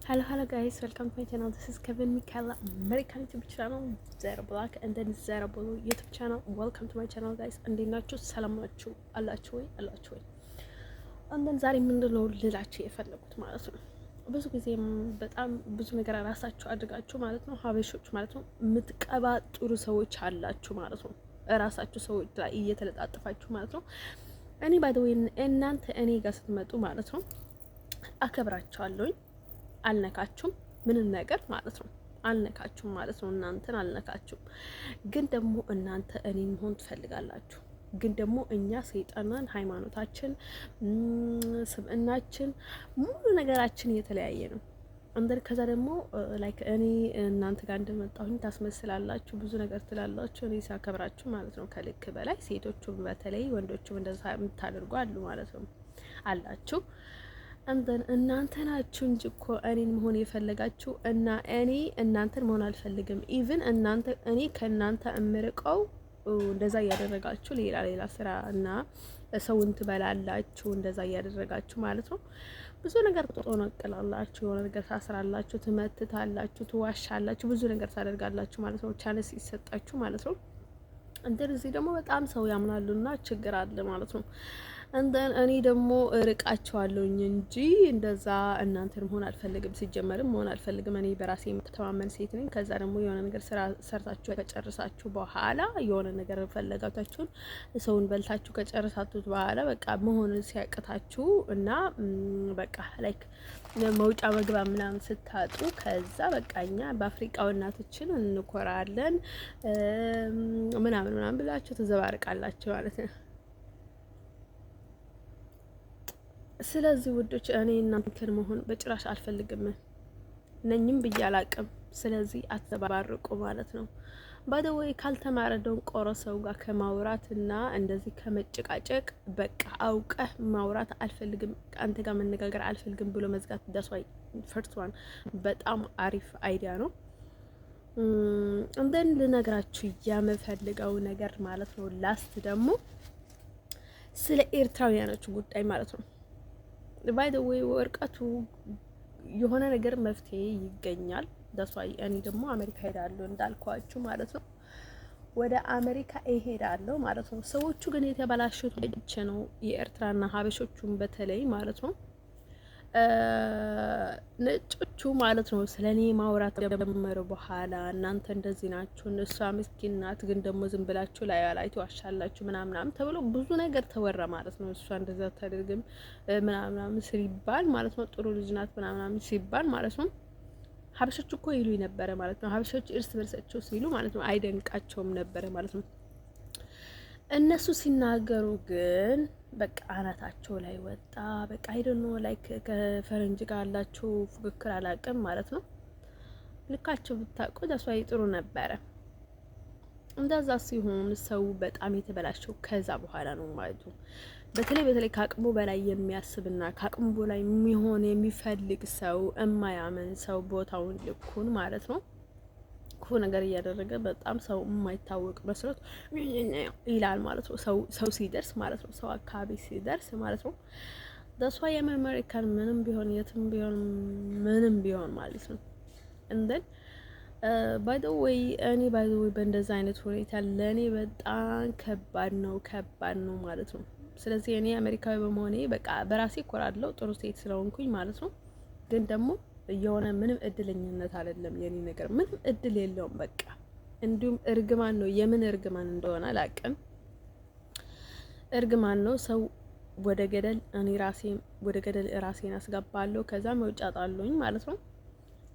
Hello guys, welcome to my channel. This is Kevin Michaela, American YouTube channel, Zara Black and then Zara Blue YouTube channel. Welcome to my channel guys. እንዴት ናችሁ? ሰላም ናችሁ? አላችሁ ወይ? አንደን ዛሬ ምንድነው ልላችሁ የፈለኩት ማለት ነው። ብዙ ጊዜም በጣም ብዙ ነገር ራሳችሁ አድርጋችሁ ማለት ነው ሀበሾች ማለት ነው የምትቀባጥሩ ሰዎች አላችሁ ማለት ነው። ራሳችሁ ሰዎች ላይ እየተለጣጠፋችሁ ማለት ነው። እኔ ባይ ዘ ወይ እናንተ እኔ ጋር ስትመጡ ማለት ነው አከብራችኋለሁ። አልነካችሁም ምንም ነገር ማለት ነው። አልነካችሁም ማለት ነው። እናንተን አልነካችሁም። ግን ደግሞ እናንተ እኔ መሆን ትፈልጋላችሁ። ግን ደግሞ እኛ ሰይጣናን ሃይማኖታችን፣ ስብዕናችን፣ ሙሉ ነገራችን እየተለያየ ነው። እንደር ከዛ ደግሞ ላይክ እኔ እናንተ ጋር እንደመጣሁኝ ታስመስላላችሁ፣ ብዙ ነገር ትላላችሁ። እኔ ሳከብራችሁ ማለት ነው ከልክ በላይ ሴቶቹም በተለይ ወንዶቹም እንደዛ የምታደርጉ አሉ ማለት ነው አላችሁ። እናንተ ናችሁ እንጂ እኮ እኔን መሆን የፈለጋችሁ እና እኔ እናንተን መሆን አልፈልግም። ኢቭን እናንተ እኔ ከእናንተ እምርቀው እንደዛ እያደረጋችሁ ሌላ ስራ እና ሰውን ትበላላችሁ፣ እንደዛ እያደረጋችሁ ማለት ነው። ብዙ ነገር ትጦነቅላላችሁ፣ የሆነ ነገር ታስራላችሁ፣ ትመትታላችሁ፣ ትዋሻላችሁ፣ ብዙ ነገር ታደርጋላችሁ ማለት ነው። ቻንስ ይሰጣችሁ ማለት ነው። እንደዚህ ደግሞ በጣም ሰው ያምናሉና ችግር አለ ማለት ነው። እኔ ደግሞ ርቃቸዋለሁኝ እንጂ እንደዛ እናንተን መሆን አልፈልግም። ሲጀመርም መሆን አልፈልግም። እኔ በራሴ የምተማመን ሴት ነኝ። ከዛ ደግሞ የሆነ ነገር ስራ ሰርታችሁ ከጨርሳችሁ በኋላ የሆነ ነገር ፈለጋችሁን ሰውን በልታችሁ ከጨርሳችሁት በኋላ በቃ መሆን ሲያቅታችሁ እና በቃ ላይክ መውጫ መግባ ምናምን ስታጡ ከዛ በቃ እኛ በአፍሪካው እናቶችን እንኮራለን ምናምን ብላችሁ ተዘባርቃላችሁ ማለት ነው። ስለዚህ ውዶች እኔ እናንተን መሆን በጭራሽ አልፈልግም፣ ነኝም ብዬ አላቅም። ስለዚህ አትዘባርቁ ማለት ነው። ባደወይ ካልተማረ ደንቆሮ ሰው ጋር ከማውራት እና እንደዚህ ከመጨቃጨቅ በቃ አውቀህ ማውራት አልፈልግም፣ አንተ ጋር መነጋገር አልፈልግም ብሎ መዝጋት ዳስዋይ ፈርስት ዋን በጣም አሪፍ አይዲያ ነው። እንደን ልነግራችሁ የምፈልገው ነገር ማለት ነው። ላስት ደግሞ ስለ ኤርትራውያኖች ጉዳይ ማለት ነው። ባይ ዘ ዌይ ወርቀቱ የሆነ ነገር መፍትሄ ይገኛል። ዳስዋይ እኔ ደግሞ አሜሪካ ሄዳለሁ እንዳልኳችሁ ማለት ነው። ወደ አሜሪካ እሄዳለሁ ማለት ነው። ሰዎቹ ግን የተበላሹት ልጅ ነው የኤርትራና ሀበሾቹን በተለይ ማለት ነው። ነጮቹ ማለት ነው ስለኔ ማውራት ጀመሩ በኋላ እናንተ እንደዚህ ናችሁ፣ እሷ ምስኪን ናት፣ ግን ደግሞ ዝም ብላችሁ ላይ ትዋሻላችሁ ምናምን ተብሎ ብዙ ነገር ተወራ ማለት ነው። እሷ እንደዛ አታደርግም ምናምን ሲባል ማለት ነው። ጥሩ ልጅ ናት ምናምን ሲባል ማለት ነው። ሀበሾች እኮ ይሉ ነበረ ማለት ነው። ሀበሾች እርስ በርሳቸው ሲሉ ማለት ነው አይደንቃቸውም ነበረ ማለት ነው። እነሱ ሲናገሩ ግን በቃ አናታቸው ላይ ወጣ። በቃ አይደኖ ላይክ ከፈረንጅ ጋር አላቸው ፉክክር አላቅም ማለት ነው። ልካቸው ብታውቁ ዳስዋይ ጥሩ ነበረ። እንደዛ ሲሆን ሰው በጣም የተበላሸው ከዛ በኋላ ነው ማለት ነው። በተለይ ከአቅሙ በላይ የሚያስብና ከአቅሙ በላይ የሚፈልግ ሰው፣ የማያምን ሰው ቦታውን ልኩን ማለት ነው ክፉ ነገር እያደረገ በጣም ሰው የማይታወቅ መስሎት ይላል ማለት ነው። ሰው ሲደርስ ማለት ነው። ሰው አካባቢ ሲደርስ ማለት ነው። ዳሷ የአሜሪካን ምንም ቢሆን የትም ቢሆን ምንም ቢሆን ማለት ነው። እንደን ባይ ዘ ዌይ እኔ ባይ ዘ ዌይ በእንደዛ አይነት ሁኔታ ለእኔ በጣም ከባድ ነው ማለት ነው። ስለዚህ እኔ አሜሪካዊ በመሆኔ በቃ በራሴ እኮራለሁ ጥሩ ሴት ስለሆንኩኝ ማለት ነው። ግን ደግሞ የሆነ ምንም እድለኝነት አይደለም የኔ ነገር፣ ምንም እድል የለውም በቃ። እንዲሁም እርግማን ነው። የምን እርግማን እንደሆነ አላውቅም። እርግማን ነው። ሰው ወደ ገደል ራሴን አስገባለሁ፣ ከዛ መውጫ ጣለኝ ማለት ነው።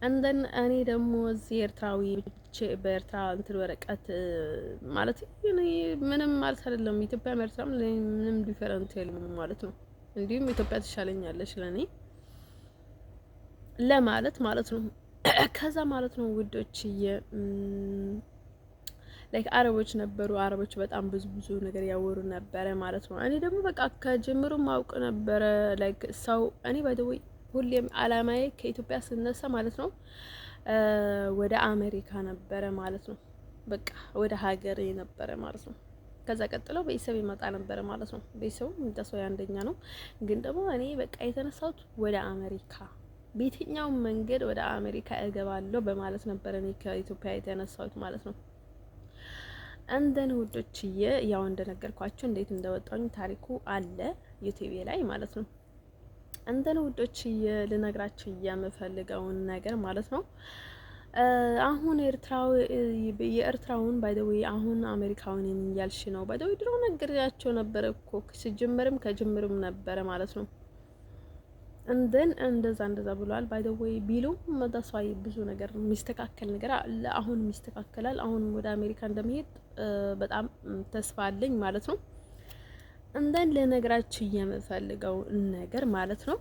እንደን እኔ ደግሞ እዚህ ኤርትራዊ በኤርትራ እንትን ወረቀት ማለት ምንም ማለት አይደለም። ኢትዮጵያ ኤርትራ ምንም ዲፈረንት የለም ማለት ነው። እንዲሁም ኢትዮጵያ ትሻለኛለች ለኔ ለማለት ማለት ነው። ከዛ ማለት ነው ውዶች ላይክ አረቦች ነበሩ። አረቦች በጣም ብዙ ነገር ያወሩ ነበረ ማለት ነው። እኔ ደግሞ በቃ ከጀምሩ ማውቅ ነበረ ላይክ ሰው እኔ ባይ ዘ ዌይ ሁሌም አላማዬ ከኢትዮጵያ ስነሳ ማለት ነው ወደ አሜሪካ ነበረ ማለት ነው። በቃ ወደ ሀገሬ ነበረ ማለት ነው። ከዛ ቀጥለው ቤተሰብ ይመጣ ነበረ ማለት ነው። ቤተሰቡ እንደሰው አንደኛ ነው። ግን ደግሞ እኔ በቃ የተነሳሁት ወደ አሜሪካ በየትኛውም መንገድ ወደ አሜሪካ እገባለሁ በማለት ነበር እኔ ከኢትዮጵያ የተነሳሁት ማለት ነው። እንደን ውዶችዬ ያው እንደነገርኳችሁ እንዴት እንደወጣኝ ታሪኩ አለ ዩቲዩብ ላይ ማለት ነው። እንደን ውዶችዬ ልነግራችሁ የምፈልገውን ነገር ማለት ነው አሁን የኤርትራውን ባይደዊ አሁን አሜሪካውን ያልሽ ነው ባይደዊ ድሮ ነገርያቸው ነበር እኮ ሲጀመርም ከጅምርም ነበረ ማለት ነው። እንደዛ ብሏል ባይደዊ ቢሉ መዳሳይ ብዙ ነገር የሚስተካከል ነገር አለ። አሁን ይስተካከላል። አሁን ወደ አሜሪካ እንደሚሄድ በጣም ተስፋ አለኝ ማለት ነው። ለነገራችሁ የምፈልገው ነገር ማለት ነው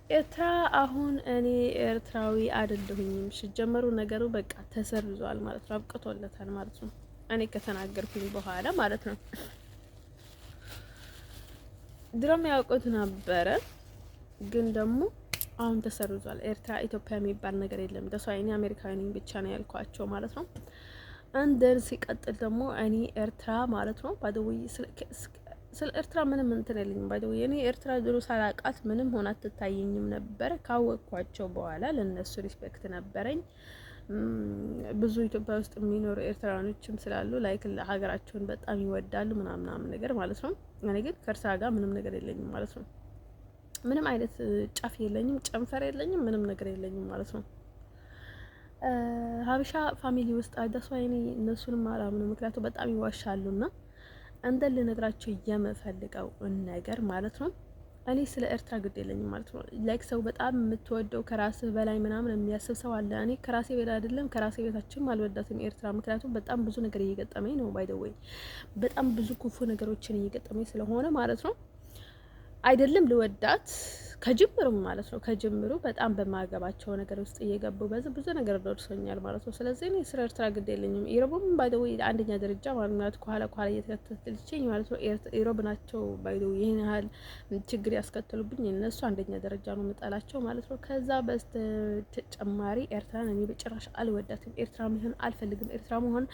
ኤርትራ አሁን እኔ ኤርትራዊ አይደለሁኝም ሲጀመሩ ነገሩ በቃ ተሰርዟል ማለት ነው። አብቅቶለታል ማለት ነው። እኔ ከተናገርኩኝ በኋላ ማለት ነው። ድሮም ያውቁት ነበረ ግን ደግሞ አሁን ተሰርዟል። ኤርትራ ኢትዮጵያ የሚባል ነገር የለም። ደስ አይኔ አሜሪካዊ ነኝ ብቻ ነው ያልኳቸው ማለት ነው። እንደን ሲቀጥል ደግሞ እኔ ኤርትራ ማለት ነው ባደውይ ስለ ኤርትራ ምንም እንትን የለኝም። ባይደው እኔ ኤርትራ ድሮ ሳላቃት ምንም ሆና አትታየኝም ነበር። ካወቅኳቸው በኋላ ለነሱ ሪስፔክት ነበረኝ። ብዙ ኢትዮጵያ ውስጥ የሚኖሩ ኤርትራኖችም ስላሉ ላይክ ሀገራቸውን በጣም ይወዳሉ ምናምን ነገር ማለት ነው። እኔ ግን ከኤርትራ ጋር ምንም ነገር የለኝም ማለት ነው። ምንም አይነት ጫፍ የለኝም፣ ጨንፈር የለኝም፣ ምንም ነገር የለኝም ማለት ነው። ሀበሻ ፋሚሊ ውስጥ አዳሷ እኔ እነሱንም አላምነው፣ ምክንያቱም በጣም ይዋሻሉና ልነግራቸው የምፈልገው ነገር ማለት ነው እኔ ስለ ኤርትራ ግድ የለኝም ማለት ነው። ላይክ ሰው በጣም የምትወደው ከራስህ በላይ ምናምን የሚያስብ ሰው አለ። እኔ ከራሴ በላይ አይደለም ከራሴ ቤታችን አልወዳትም ኤርትራ፣ ምክንያቱም በጣም ብዙ ነገር እየገጠመኝ ነው። ባይ ዘ ወይ በጣም ብዙ ክፉ ነገሮችን እየገጠመኝ ስለሆነ ማለት ነው አይደለም ልወዳት ከጅምሩም ማለት ነው። ከጅምሩ በጣም በማገባቸው ነገር ውስጥ እየገቡ በዚህ ብዙ ነገር ደርሶኛል ማለት ነው። ስለዚህ እኔ ስለ ኤርትራ ግድ የለኝም። ኢሮብም ባይ ዘ ወይ አንደኛ ደረጃ ማለት ከኋላ እየተከተለችኝ ማለት ነው። ኢሮብ ናቸው ባይ ዘ ወይ ይሄን ያህል ችግር ያስከተሉብኝ እነሱ አንደኛ ደረጃ ነው የምጠላቸው ማለት ነው። ከዛ በስተጨማሪ ኤርትራን እኔ በጭራሽ አልወዳትም። ኤርትራ መሆን አልፈልግም። ኤርትራ መሆን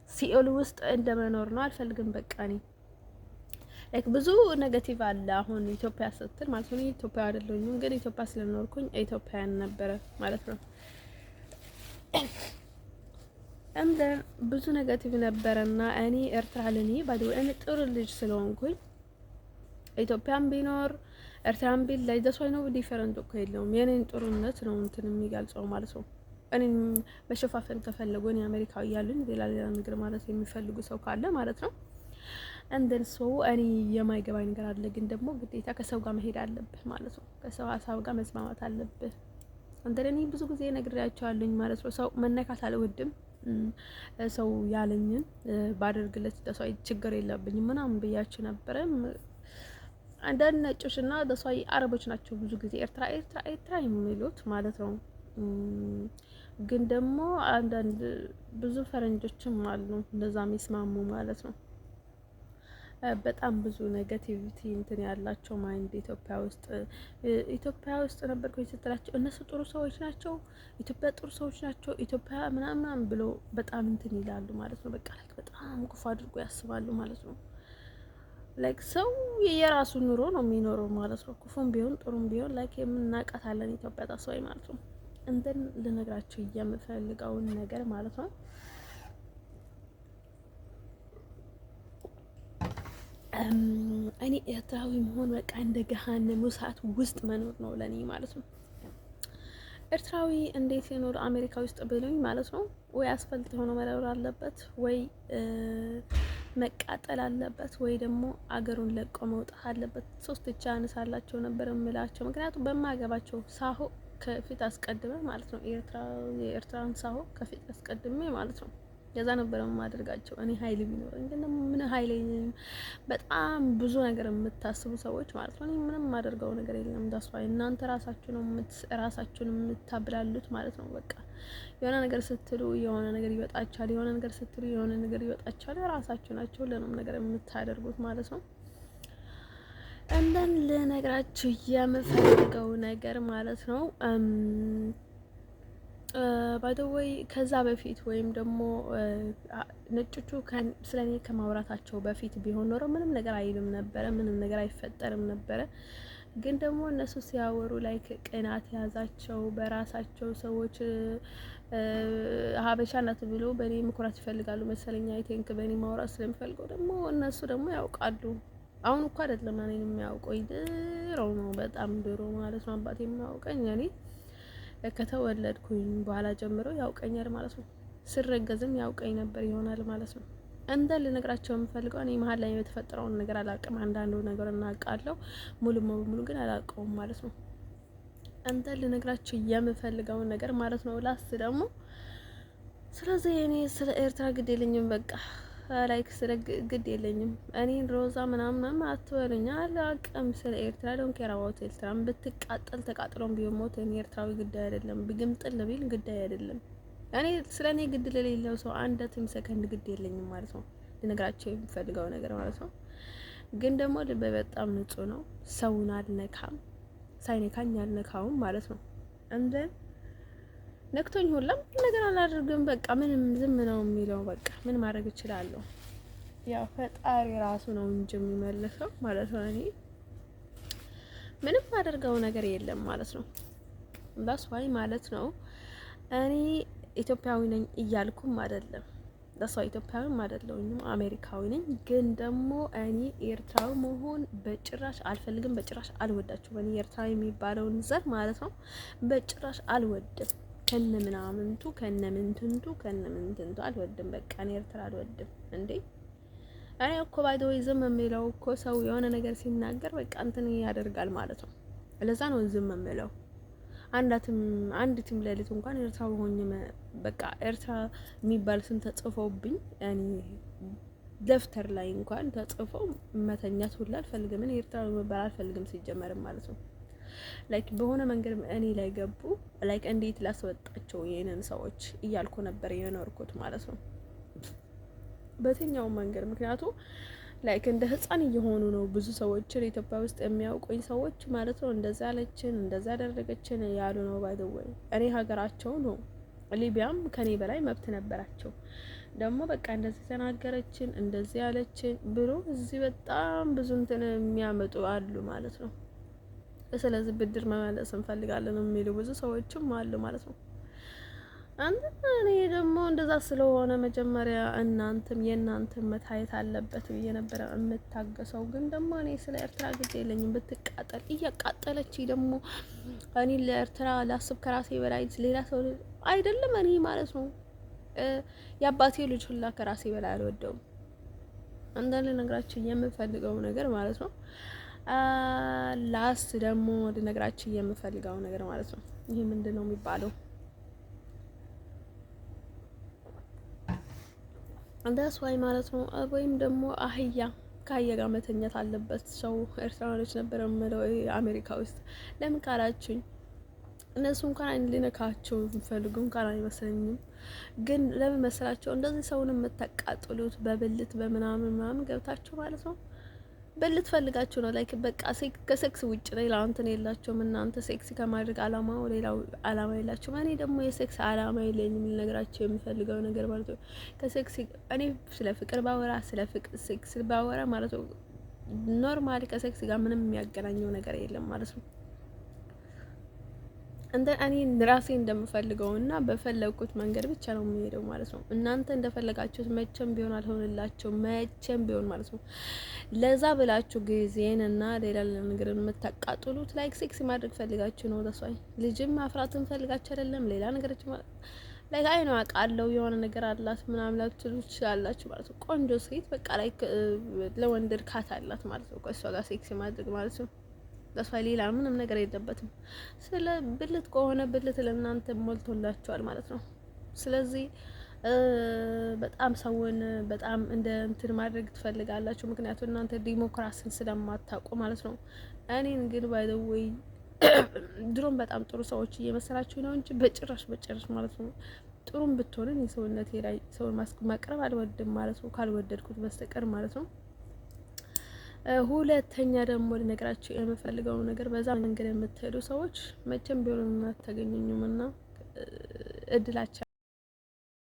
ሲኦል ውስጥ እንደመኖር ነው። አልፈልግም በቃ እኔ ላይክ ብዙ ኔጌቲቭ አለ። አሁን ኢትዮጵያ ስትል ማለት ነው ኢትዮጵያ አይደለሁም ግን ኢትዮጵያ ስለኖርኩኝ ኢትዮጵያን ነበረ ማለት ነው። እንደ ብዙ ኔጌቲቭ ነበረና እኔ ኤርትራ ለኔ ባዶ እኔ ጥሩ ልጅ ስለሆንኩኝ ኢትዮጵያን ቢኖር ኤርትራን ቢል ላይ ደሶይ ነው ዲፈረንት እኮ የለውም። የኔን ጥሩነት ነው እንትን የሚገልጸው ማለት ነው። እኔም መሸፋፈን ተፈለጉ እኔ አሜሪካዊ ያሉኝ ሌላ ነገር ማለት የሚፈልጉ ሰው ካለ ማለት ነው እንደን ሰው እኔ የማይገባኝ ነገር አለ። ግን ደግሞ ግዴታ ከሰው ጋር መሄድ አለብህ ማለት ነው። ከሰው ሀሳብ ጋር መስማማት አለብህ። እንደኔ ብዙ ጊዜ ነግሬያቸዋለሁ ማለት ነው። ሰው መነካት አልወድም። ሰው ያለኝን ባደርግለት ደሷይ ችግር የለብኝም ምናምን ብያችሁ ነበረ። አንዳንድ ነጮችና ደሷይ አረቦች ናቸው ብዙ ጊዜ ኤርትራ የሚሉት ማለት ነው። ግን ደግሞ አንዳንድ ብዙ ፈረንጆችም አሉ እንደዛ የሚስማሙ ማለት ነው። በጣም ብዙ ኔጋቲቪቲ እንትን ያላቸው ማይንድ ኢትዮጵያ ውስጥ ነበርኩኝ ስትላቸው እነሱ ጥሩ ሰዎች ናቸው፣ ኢትዮጵያ ጥሩ ሰዎች ናቸው፣ ኢትዮጵያ ምናምን ብሎ በጣም እንትን ይላሉ ማለት ነው። በቃ ላይክ በጣም ክፉ አድርጎ ያስባሉ ማለት ነው። ላይክ ሰው የራሱ ኑሮ ነው የሚኖረው ማለት ነው። ክፉም ቢሆን ጥሩም ቢሆን ላይክ የምናውቃታለን ኢትዮጵያ ታስባይ ማለት ነው። እንደን ልነግራችሁ የምፈልገውን ነገር ማለት ነው እኔ ኤርትራዊ መሆን በቃ እንደ ገሃነም እሳት ውስጥ መኖር ነው ለኔ ማለት ነው። ኤርትራዊ እንዴት ይኖር አሜሪካ ውስጥ ብሉኝ ማለት ነው ወይ አስፈልጥ ሆኖ መኖር አለበት ወይ መቃጠል አለበት ወይ ደግሞ አገሩን ለቆ መውጣት አለበት። ሶስት ቻንስ አላቸው ነበር የምላቸው። ምክንያቱም በማገባቸው ሳሆ ከፊት አስቀድመ ማለት ነው የኤርትራን ሳሆ ከፊት አስቀድሜ ማለት ነው የዛ ነበር የማደርጋቸው። እኔ ኃይል ቢኖረኝ ግን ምን ኃይል በጣም ብዙ ነገር የምታስቡ ሰዎች ማለት ነው። እኔ ምንም የማደርገው ነገር የለም። ዳስፋ እናንተ ራሳችሁን የምታብላሉት ማለት ነው። በቃ የሆነ ነገር ስትሉ የሆነ ነገር ይወጣቻል፣ የሆነ ነገር ስትሉ የሆነ ነገር ይወጣቻል። ራሳችሁ ናችሁ ለንም ነገር የምታደርጉት ማለት ነው። እንደን ለነገራችሁ የምፈልገው ነገር ማለት ነው ባይደወይ ከዛ በፊት ወይም ደግሞ ነጮቹ ስለኔ ከማውራታቸው በፊት ቢሆን ኖሮ ምንም ነገር አይልም ነበረ፣ ምንም ነገር አይፈጠርም ነበረ። ግን ደግሞ እነሱ ሲያወሩ ላይ ቅናት ያዛቸው በራሳቸው ሰዎች ሀበሻ ናት ብሎ በእኔ መኩራት ይፈልጋሉ መሰለኝ። አይ ቲንክ በእኔ ማውራት ስለሚፈልገው ደግሞ እነሱ ደግሞ ያውቃሉ። አሁን እኮ አይደለም እኔን የሚያውቀኝ ድሮ ነው፣ በጣም ድሮ ማለት ነው። አባቴ የሚያውቀኝ እኔ ከተወለድኩኝ በኋላ ጀምሮ ያውቀኛል ማለት ነው። ስረገዝም ያውቀኝ ነበር ይሆናል ማለት ነው። እንደ ልነግራቸው የምፈልገው እኔ መሀል ላይ የተፈጠረውን ነገር አላውቅም። አንዳንዱ ነገር እናውቃለሁ፣ ሙሉ በሙሉ ግን አላውቀውም ማለት ነው። እንደ ልነግራቸው የምፈልገውን ነገር ማለት ነው። ላስ ደግሞ ስለዚህ እኔ ስለ ኤርትራ ግድ የለኝም፣ በቃ ላይክ ስለ ግድ የለኝም። እኔን ሮዛ ምናምን አትበሉኝ፣ አላውቅም ስለ ኤርትራ ዶን ኬር አባውት ኤርትራ። ብትቃጠል ተቃጥሎም ቢሆን ሞት እኔ ኤርትራዊ ጉዳይ አይደለም፣ ብግምጥል ቢል ጉዳይ አይደለም። እኔ ስለ እኔ ግድ ለሌለው ሰው አንዳትም ሰከንድ ግድ የለኝም ማለት ነው። ልነግራቸው የምፈልገው ነገር ማለት ነው። ግን ደግሞ ልቤ በጣም ንጹህ ነው። ሰውን አልነካም፣ ሳይነካኝ አልነካውም ማለት ነው። እንደ ነክቶኝ ሁላም ነገር አላደርግም። በቃ ምንም ዝም ነው የሚለው። በቃ ምን ማድረግ እችላለሁ? ያው ፈጣሪ ራሱ ነው እንጂ የሚመልሰው ማለት ነው። እኔ ምንም አደርገው ነገር የለም ማለት ነው። ባስዋይ ማለት ነው። እኔ ኢትዮጵያዊ ነኝ እያልኩም አይደለም፣ ለሰው ኢትዮጵያዊም አይደለሁኝም፣ አሜሪካዊ ነኝ። ግን ደግሞ እኔ ኤርትራዊ መሆን በጭራሽ አልፈልግም፣ በጭራሽ አልወዳችሁም። እኔ ኤርትራዊ የሚባለውን ዘር ማለት ነው በጭራሽ አልወድም። ከነ ምናምንቱ ከነ ምንትንቱ ከነ ምንትንቱ አልወድም። በቃ እኔ ኤርትራ አልወድም እንዴ። እኔ እኮ ባይደወይ ዝም የሚለው እኮ ሰው የሆነ ነገር ሲናገር በቃ እንትን ያደርጋል ማለት ነው። ለዛ ነው ዝም የሚለው። አንዲትም ሌሊት እንኳን ኤርትራ ሆኜ በቃ ኤርትራ የሚባል ስም ተጽፎብኝ እኔ ደፍተር ላይ እንኳን ተጽፎ መተኛት ሁላ አልፈልግም። እኔ ኤርትራ መባል አልፈልግም ሲጀመርም ማለት ነው። ላይክ በሆነ መንገድ እኔ ላይ ገቡ። ላይክ እንዴት ላስወጣቸው ይሄንን ሰዎች እያልኩ ነበር የኖርኩት ማለት ነው፣ በየትኛው መንገድ። ምክንያቱም ላይክ እንደ ህፃን እየሆኑ ነው ብዙ ሰዎችን ኢትዮጵያ ውስጥ የሚያውቁኝ ሰዎች ማለት ነው። እንደዛ አለችን እንደዛ ያደረገችን ያሉ ነው። ባይደወይ እኔ ሀገራቸው ነው። ሊቢያም ከኔ በላይ መብት ነበራቸው። ደግሞ በቃ እንደዚህ ተናገረችን እንደዚህ ያለችን ብሎ እዚህ በጣም ብዙ እንትን የሚያመጡ አሉ ማለት ነው። ስለዚህ ብድር መመለስ እንፈልጋለን የሚሉ ብዙ ሰዎችም አሉ ማለት ነው። እኔ ደግሞ እንደዛ ስለሆነ መጀመሪያ እናንተም የእናንተም መታየት አለበት ብዬ ነበረ የምታገሰው። ግን ደግሞ እኔ ስለ ኤርትራ ግድ የለኝም። ብትቃጠል እያቃጠለች ደግሞ እኔ ለኤርትራ ላስብ ከራሴ በላይ ሌላ ሰው አይደለም እኔ ማለት ነው። የአባቴ ልጅ ሁላ ከራሴ በላይ አልወደውም። አንዳንድ ነገራችን የምፈልገው ነገር ማለት ነው። ላስት ደግሞ ልነግራችሁ የምፈልገው ነገር ማለት ነው። ይሄ ምንድነው የሚባለው? አንዳስ ዋይ ማለት ነው። ወይም ደግሞ አህያ ከአህያ ጋር መተኛት አለበት ሰው። ኤርትራኖች ነበር የምለው አሜሪካ ውስጥ። ለምን ካላችሁኝ እነሱ እንኳን አይን ሊነካቸው ፈልጉ እንኳን አይመስለኝም። ግን ለምን መሰላቸው እንደዚህ ሰውን የምታቃጥሉት በብልት በምናምን ገብታችሁ ማለት ነው። ብልት ፈልጋችሁ ነው። ላይክ በቃ ከሴክስ ውጭ ሌላ እንትን የላቸውም። እናንተ ሴክስ ከማድረግ አላማው ሌላው አላማ የላቸውም። እኔ ደግሞ የሴክስ አላማ የለኝም። ልነግራቸው የምፈልገው ነገር ማለት ነው ከሴክስ እኔ ስለ ፍቅር ባወራ ሴክስ ባወራ ማለት ነው ኖርማሊ ከሴክስ ጋር ምንም የሚያገናኘው ነገር የለም ማለት ነው። እንደ እኔ ራሴ እንደምፈልገውና በፈለኩት መንገድ ብቻ ነው የሚሄደው ማለት ነው። እናንተ እንደፈለጋችሁት መቼም ቢሆን አልሆንላችሁ መቼም ቢሆን ማለት ነው። ለዛ ብላችሁ ጊዜንና ሌላ ነገር የምታቃጥሉት ላይክ ሴክስ ማድረግ ፈልጋችሁ ነው። ተሷይ ልጅም ማፍራትን ፈልጋችሁ አይደለም ሌላ ነገሮች ላይክ አይ ነው አውቃለሁ የሆነ ነገር አላት ምናምን ላትሉ ትችላላችሁ ማለት ነው። ቆንጆ ሴት በቃ ላይክ ለወንድ እርካታ አላት ማለት ነው ከሷ ጋር ሴክስ ማድረግ ማለት ነው። ለሷ ሌላ ምንም ነገር የለበትም። ስለ ብልት ከሆነ ብልት ለእናንተ ሞልቶላችኋል ማለት ነው። ስለዚህ በጣም ሰውን በጣም እንደ እንትን ማድረግ ትፈልጋላችሁ፣ ምክንያቱም እናንተ ዲሞክራሲን ስለማታውቁ ማለት ነው። እኔን ግን ባይ ዘ ዌይ ድሮም በጣም ጥሩ ሰዎች እየመሰላችሁ ነው እንጂ በጭራሽ ማለት ነው። ጥሩም ብትሆንን የሰውነቴ ላይ ሰውን ማቅረብ አልወድም ማለት ነው፣ ካልወደድኩት በስተቀር ማለት ነው። ሁለተኛ ደግሞ ልነግራችሁ የምፈልገው ነገር በዛ መንገድ የምትሄዱ ሰዎች መቼም ቢሆን አታገኙኝም እና እድላቸው